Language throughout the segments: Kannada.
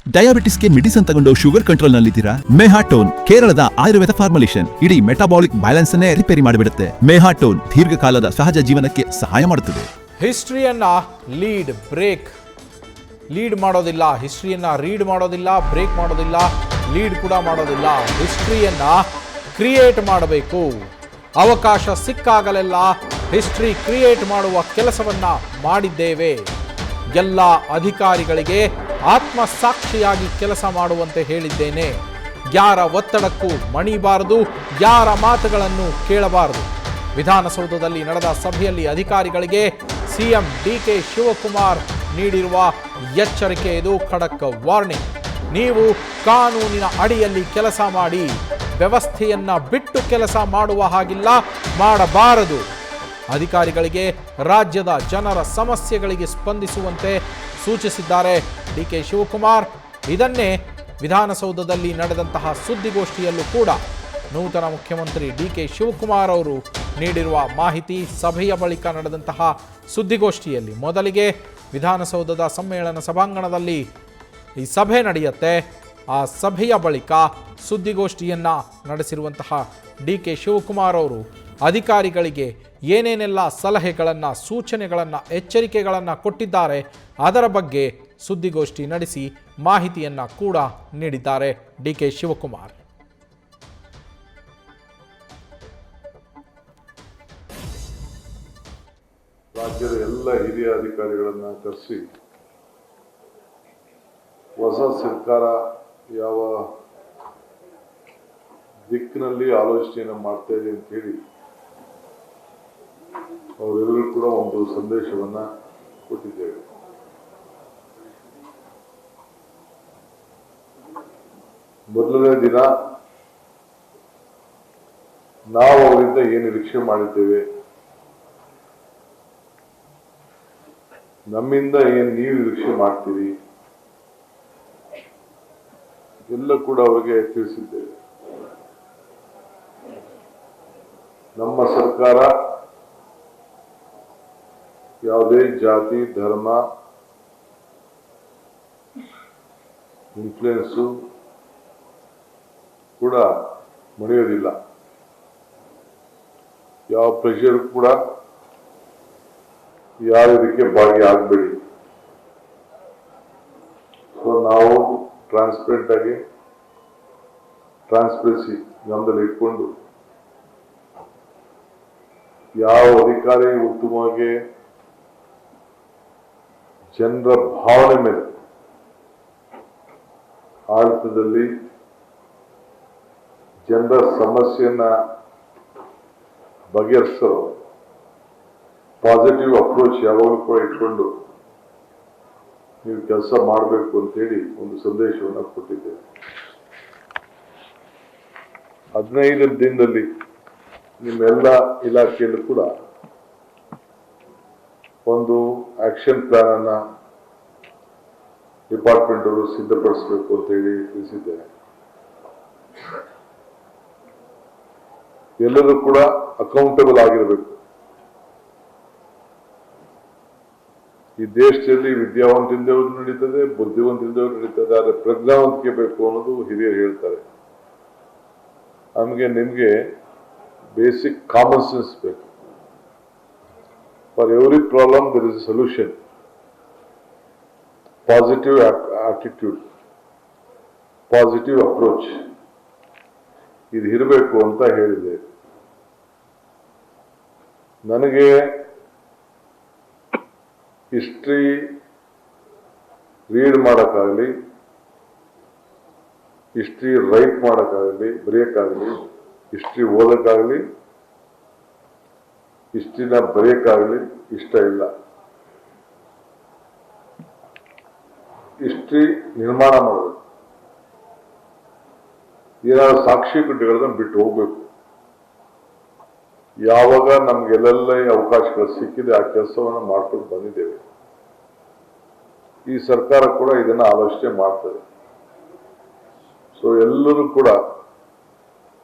ಡಯಾಬಿಟಿಸ್ಗೆ ಮೆಡಿಸಿನ್ ತಗೊಂಡು ಶುಗರ್ ಕಂಟ್ರೋಲ್ ನಲ್ಲಿದ್ದೀರಾ? ಮೆಹಾಟೋನ್ ಕೇರಳದ ಆಯುರ್ವೇದ ಫಾರ್ಮುಲೇಷನ್ ಇಡೀ ಮೆಟಾಬಾಲಿಕ್ ಬ್ಯಾಲೆನ್ಸ್ ಅನ್ನೇ ರಿಪೇರಿ ಮಾಡಿಬಿಡುತ್ತೆ. ಮೆಹಾಟೋನ್ ದೀರ್ಘಕಾಲದ ಸಹಜ ಜೀವನಕ್ಕೆ ಸಹಾಯ ಮಾಡುತ್ತದೆ. ಹಿಸ್ಟ್ರಿಯನ್ನ ಲೀಡ್ ಮಾಡೋದಿಲ್ಲ, ಹಿಸ್ಟ್ರಿಯನ್ನ ರೀಡ್ ಮಾಡೋದಿಲ್ಲ, ಬ್ರೇಕ್ ಮಾಡೋದಿಲ್ಲ, ಲೀಡ್ ಕೂಡ ಮಾಡೋದಿಲ್ಲ. ಹಿಸ್ಟ್ರಿಯನ್ನ ಕ್ರಿಯೇಟ್ ಮಾಡಬೇಕು. ಅವಕಾಶ ಸಿಕ್ಕಾಗಲೆಲ್ಲ ಹಿಸ್ಟ್ರಿ ಕ್ರಿಯೇಟ್ ಮಾಡುವ ಕೆಲಸವನ್ನ ಮಾಡಿದ್ದೇವೆ. ಎಲ್ಲ ಅಧಿಕಾರಿಗಳಿಗೆ ಆತ್ಮಸಾಕ್ಷಿಯಾಗಿ ಕೆಲಸ ಮಾಡುವಂತೆ ಹೇಳಿದ್ದೇನೆ. ಯಾರ ಒತ್ತಡಕ್ಕೂ ಮಣಿಬಾರದು, ಯಾರ ಮಾತುಗಳನ್ನು ಕೇಳಬಾರದು. ವಿಧಾನಸೌಧದಲ್ಲಿ ನಡೆದ ಸಭೆಯಲ್ಲಿ ಅಧಿಕಾರಿಗಳಿಗೆ ಸಿಎಂ ಡಿಕೆ ಶಿವಕುಮಾರ್ ನೀಡಿರುವ ಎಚ್ಚರಿಕೆ ಇದು. ಖಡಕ್ ವಾರ್ನಿಂಗ್. ನೀವು ಕಾನೂನಿನ ಅಡಿಯಲ್ಲಿ ಕೆಲಸ ಮಾಡಿ, ವ್ಯವಸ್ಥೆಯನ್ನ ಬಿಟ್ಟು ಕೆಲಸ ಮಾಡುವ ಹಾಗಿಲ್ಲ, ಮಾಡಬಾರದು. ಅಧಿಕಾರಿಗಳಿಗೆ ರಾಜ್ಯದ ಜನರ ಸಮಸ್ಯೆಗಳಿಗೆ ಸ್ಪಂದಿಸುವಂತೆ ಸೂಚಿಸಿದ್ದಾರೆ ಡಿಕೆ ಶಿವಕುಮಾರ್. ಇದನ್ನೇ ವಿಧಾನಸೌಧದಲ್ಲಿ ನಡೆದಂತಹ ಸುದ್ದಿಗೋಷ್ಠಿಯಲ್ಲೂ ಕೂಡ ನೂತನ ಮುಖ್ಯಮಂತ್ರಿ ಡಿಕೆ ಶಿವಕುಮಾರ್ ಅವರು ನೀಡಿರುವ ಮಾಹಿತಿ. ಸಭೆಯ ಬಳಿಕ ನಡೆದಂತಹ ಸುದ್ದಿಗೋಷ್ಠಿಯಲ್ಲಿ ಮೊದಲಿಗೆ ವಿಧಾನಸೌಧದ ಸಮ್ಮೇಳನ ಸಭಾಂಗಣದಲ್ಲಿ ಈ ಸಭೆ ನಡೆಯುತ್ತೆ. ಆ ಸಭೆಯ ಬಳಿಕ ಸುದ್ದಿಗೋಷ್ಠಿಯನ್ನ ನಡೆಸಿರುವಂತಹ ಡಿಕೆ ಶಿವಕುಮಾರ್ ಅವರು ಅಧಿಕಾರಿಗಳಿಗೆ ಏನೇನೆಲ್ಲ ಸಲಹೆಗಳನ್ನು, ಸೂಚನೆಗಳನ್ನು, ಎಚ್ಚರಿಕೆಗಳನ್ನು ಕೊಟ್ಟಿದ್ದಾರೆ ಅದರ ಬಗ್ಗೆ ಸುದ್ದಿಗೋಷ್ಠಿ ನಡೆಸಿ ಮಾಹಿತಿಯನ್ನು ಕೂಡ ನೀಡಿದ್ದಾರೆ ಡಿಕೆ ಶಿವಕುಮಾರ್. ರಾಜ್ಯದ ಎಲ್ಲ ಹಿರಿಯ ಅಧಿಕಾರಿಗಳನ್ನು ಕರೆಸಿ ಹೊಸ ಸರ್ಕಾರ ಯಾವ ದಿಕ್ಕಿನಲ್ಲಿ ಆಲೋಚನೆಯನ್ನು ಮಾಡ್ತಾ ಇದೆ ಅಂತ ಹೇಳಿ ಅವರೆಲ್ಲರೂ ಕೂಡ ಒಂದು ಸಂದೇಶವನ್ನ ಕೊಟ್ಟಿದ್ದೇವೆ. ಮೊದಲನೇ ದಿನ ನಾವು ಅವರಿಂದ ಏನು ನಿರೀಕ್ಷೆ ಮಾಡಿದ್ದೇವೆ, ನಮ್ಮಿಂದ ಏನು ನೀವು ನಿರೀಕ್ಷೆ ಮಾಡ್ತೀರಿ ಎಲ್ಲ ಕೂಡ ಅವರಿಗೆ ತಿಳಿಸಿದ್ದೇವೆ. ನಮ್ಮ ಸರ್ಕಾರ ಯಾವುದೇ ಜಾತಿ, ಧರ್ಮ, ಇನ್ಫ್ಲುಯೆನ್ಸು ಕೂಡ ಮಣಿಯೋದಿಲ್ಲ. ಯಾವ ಪ್ರೆಷರ್ ಕೂಡ ಯಾರು ಇದಕ್ಕೆ ಭಾಗಿಯಾಗಬೇಡಿ. ಸೊ ನಾವು ಟ್ರಾನ್ಸ್ಪರೆಂಟ್ ಆಗಿ, ಟ್ರಾನ್ಸ್ಪರೆನ್ಸಿ ಗಮನದಲ್ಲಿ ಇಟ್ಕೊಂಡು ಯಾವ ಅಧಿಕಾರಿ ಉತ್ತಮವಾಗಿ ಜನರ ಭಾವನೆ ಮೇಲೆ ಆಡಳಿತದಲ್ಲಿ ಜನರ ಸಮಸ್ಯೆಯನ್ನ ಬಗೆಹರಿಸಲು ಪಾಸಿಟಿವ್ ಅಪ್ರೋಚ್ ಯಾವಾಗಲೂ ಕೂಡ ಇಟ್ಕೊಂಡು ನೀವು ಕೆಲಸ ಮಾಡಬೇಕು ಅಂತೇಳಿ ಒಂದು ಸಂದೇಶವನ್ನು ಕೊಟ್ಟಿದ್ದೇವೆ. 15 ದಿನದಲ್ಲಿ ನಿಮ್ಮೆಲ್ಲ ಇಲಾಖೆಯಲ್ಲೂ ಕೂಡ ಒಂದು ಆಕ್ಷನ್ ಪ್ಲಾನ್ ಅನ್ನ ಡಿಪಾರ್ಟ್ಮೆಂಟ್ ಅವರು ಸಿದ್ಧಪಡಿಸಬೇಕು ಅಂತ ಹೇಳಿ ತಿಳಿಸಿದ್ದೇನೆ. ಎಲ್ಲರೂ ಕೂಡ ಅಕೌಂಟಬಲ್ ಆಗಿರಬೇಕು. ಈ ದೇಶದಲ್ಲಿ ವಿದ್ಯಾವಂತರಿಂದವರು ನಡೀತದೆ, ಬುದ್ಧಿವಂತರಿಂದವರು ನಡೀತದೆ, ಆದರೆ ಪ್ರಜ್ಞಾವಂತಿಕೆ ಬೇಕು ಅನ್ನೋದು ಹಿರಿಯರು ಹೇಳ್ತಾರೆ. ನಮಗೆ ನಿಮಗೆ ಬೇಸಿಕ್ ಕಾಮನ್ ಸೆನ್ಸ್ ಬೇಕು. For every problem there is a solution. Positive attitude, positive approach ಇದು ಇರಬೇಕು ಅಂತ ಹೇಳಿದೆ. ನನಗೆ ಹಿಸ್ಟ್ರಿ ರೀಡ್ ಮಾಡೋಕ್ಕಾಗಲಿ, ಹಿಸ್ಟ್ರಿ ರೈಟ್ ಮಾಡೋಕ್ಕಾಗಲಿ, ಬರೆಯೋಕ್ಕಾಗಲಿ, ಹಿಸ್ಟ್ರಿ ಓದಕ್ಕಾಗಲಿ, ಹಿಸ್ಟ್ರಿನ ಬರೆಯೋಕ್ಕಾಗಲಿ ಇಷ್ಟ ಇಲ್ಲ. ಹಿಸ್ಟ್ರಿ ನಿರ್ಮಾಣ ಮಾಡಬೇಕು. ಏನಾದ್ರು ಸಾಕ್ಷಿ ಗುಡ್ಡೆಗಳನ್ನ ಬಿಟ್ಟು ಹೋಗ್ಬೇಕು. ಯಾವಾಗ ನಮ್ಗೆಲ್ಲೆಲ್ಲ ಅವಕಾಶಗಳು ಸಿಕ್ಕಿದೆ ಆ ಕೆಲಸವನ್ನು ಮಾಡ್ಕೊಂಡು ಬಂದಿದ್ದೇವೆ. ಈ ಸರ್ಕಾರ ಕೂಡ ಇದನ್ನ ಆಲೋಚನೆ ಮಾಡ್ತದೆ. ಸೊ ಎಲ್ಲರೂ ಕೂಡ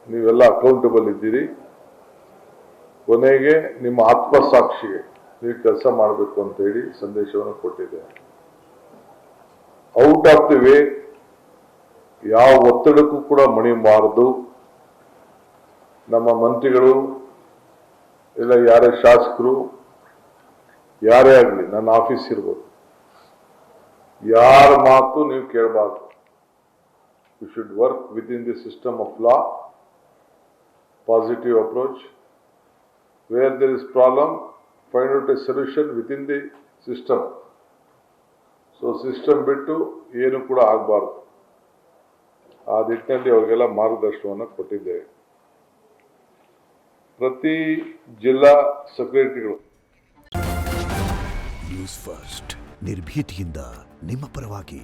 ನೀವೆಲ್ಲ ಅಕೌಂಟಬಲ್ ಇದ್ದೀರಿ. ಕೊನೆಗೆ ನಿಮ್ಮ ಆತ್ಮಸಾಕ್ಷಿಗೆ ನೀವು ಕೆಲಸ ಮಾಡಬೇಕು ಅಂತ ಹೇಳಿ ಸಂದೇಶವನ್ನು ಕೊಟ್ಟಿದ್ದೇನೆ. ಔಟ್ ಆಫ್ ದಿ ವೇ ಯಾವ ಒತ್ತಡಕ್ಕೂ ಕೂಡ ಮಣಿಬಾರದು. ನಮ್ಮ ಮಂತ್ರಿಗಳು ಇಲ್ಲ ಯಾರೇ ಶಾಸಕರು ಯಾರೇ ಆಗಲಿ, ನನ್ನ ಆಫೀಸ್ ಇರ್ಬೋದು, ಯಾರ ಮಾತು ನೀವು ಕೇಳಬಾರ್ದು. You should work within the system of law, positive approach. Where there is problem, find out a solution within the system. So system ಬಿಟ್ಟು ಏನು ಕೂಡ ಆಗಬಾರ್ದು. ಆ ನಿಟ್ಟಿನಲ್ಲಿ ಅವರಿಗೆಲ್ಲ ಮಾರ್ಗದರ್ಶನವನ್ನು ಕೊಟ್ಟಿದ್ದೇವೆ. ಪ್ರತಿ ಜಿಲ್ಲಾ ಸೆಕ್ರೆಟರಿಗಳು ನ್ಯೂಸ್ ಫಸ್ಟ್ ನಿರ್ಭೀತಿಯಿಂದ ನಿಮ್ಮ ಪರವಾಗಿ.